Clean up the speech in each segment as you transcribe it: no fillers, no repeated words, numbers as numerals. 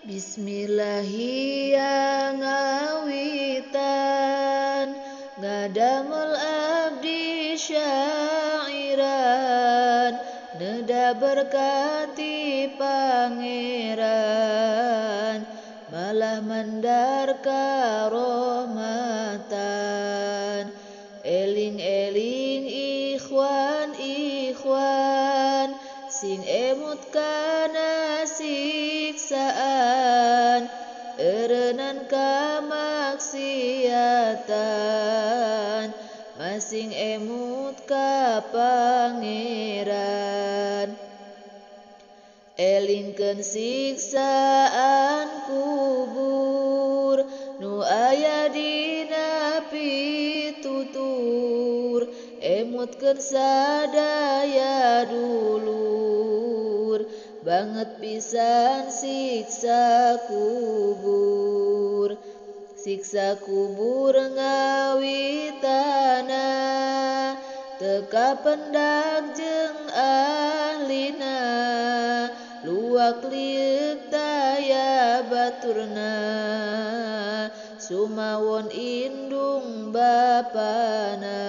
Bismillahi ya ngawitan ngadamel abdi syairan neda berkati pangeran malah mandar karohmatan eling-eling ikhwan sing emut kana siksaan eureunnan kamaksiatan masing emut ka pangeran elingkeun siksaan kubur nu aya dina pitutur emutkeun sadaya dulur banget pisan siksa kubur ngawitana teka pendak jeung ahlina luak liuk daya baturna sumawon indung bapana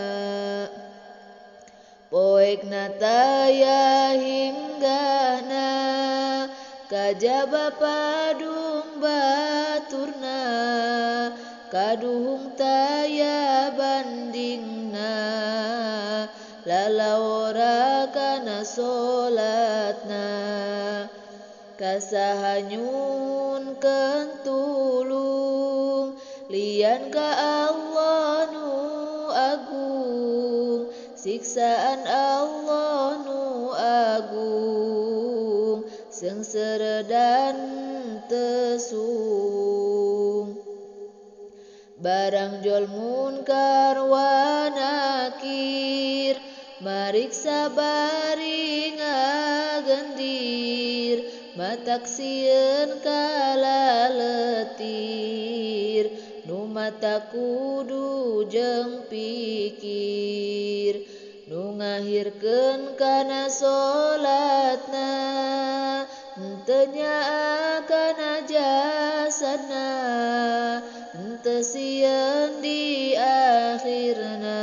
poekna taya hinggahna kajaba padung baturna kaduhung taya bandingna lalawora kana solatna kasahanyun kentulung lian ka Allah nu agung siksaan Allah nu agung sengseuredan tesung barang jol munkar wa nakir mariksa bari ngagendir mataksieun kalaletir nu mata kudu jeung pikir nu ngahirkeun kana solatna henteu nyaa kana jasadna henteu sieun di akhirna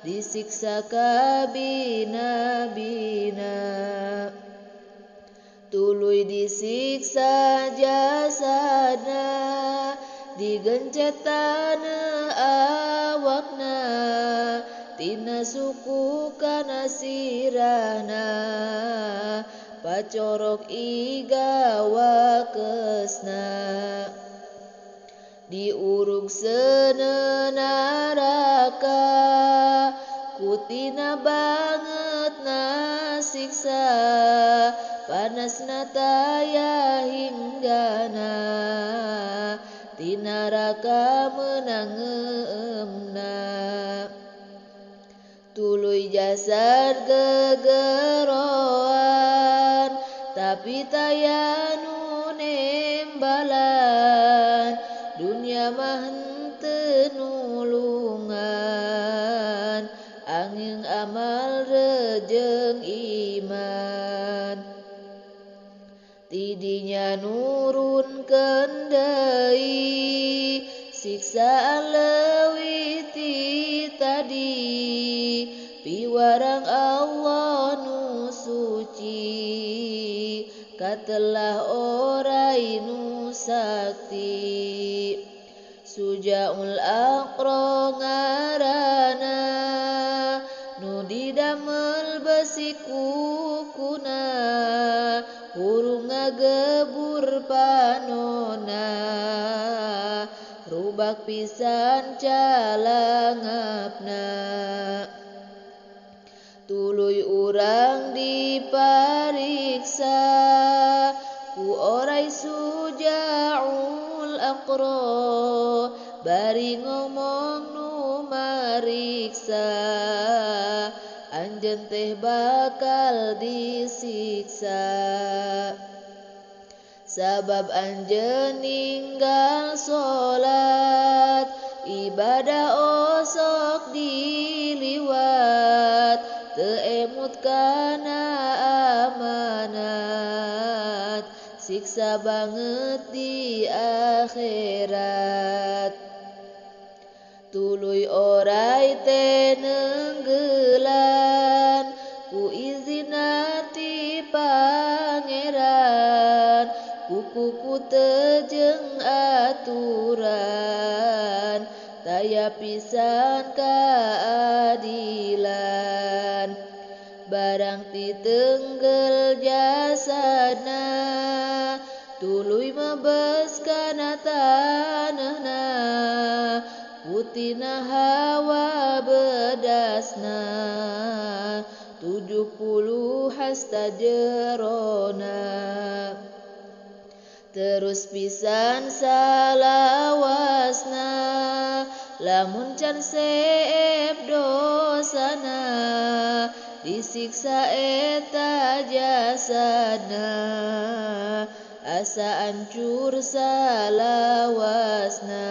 disiksa ka bina-bina tuluy disiksa jasadna digencet taneuh awakna tina suku kana sirahna pacorok iga wakesna diurug seuneu naraka kutina bangetna siksa panasna taya hinggana di neraka menangeumna tuluy jasad gegeroan tapi taya nu nembalan dunia mah henteu nulungan angin amal rejeng iman tidinya nurunkeun deui siksaan leuwih ti tadi piwarang Allah nu suci katelah orai nu sakti Sujaul Aqra ngaranna nu didamel besi kukuna hurung ngagebur panona rubak pisan calangapna tuluy urang dipariksa ku orai Sujaul Aqra bari ngomong nu mariksa anjeun teh bakal disiksa sabab anjeun ninggal salat ibadah osok diliwat teu emut kana amanat siksa banget di akhirat. Tuluy orai teh nenggelan ku izin hati pangeran, kuku tejeng aturan, daya pisan keadilan. Barang titenggel jasadna, tuluy mebeskan tanahna, putina hawa bedasna, 70 hasta jerona. Terus pisan salawasna, lamun can seep dosana, disiksa eta jasadna, asa ancur salawasna.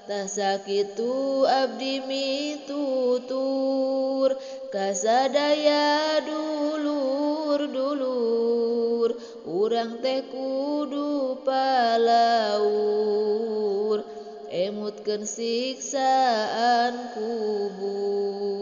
Tah sakitu abdi mitutur kasadaya dulur-dulur, urang teh kudu palaur emutkeun siksaan kubur.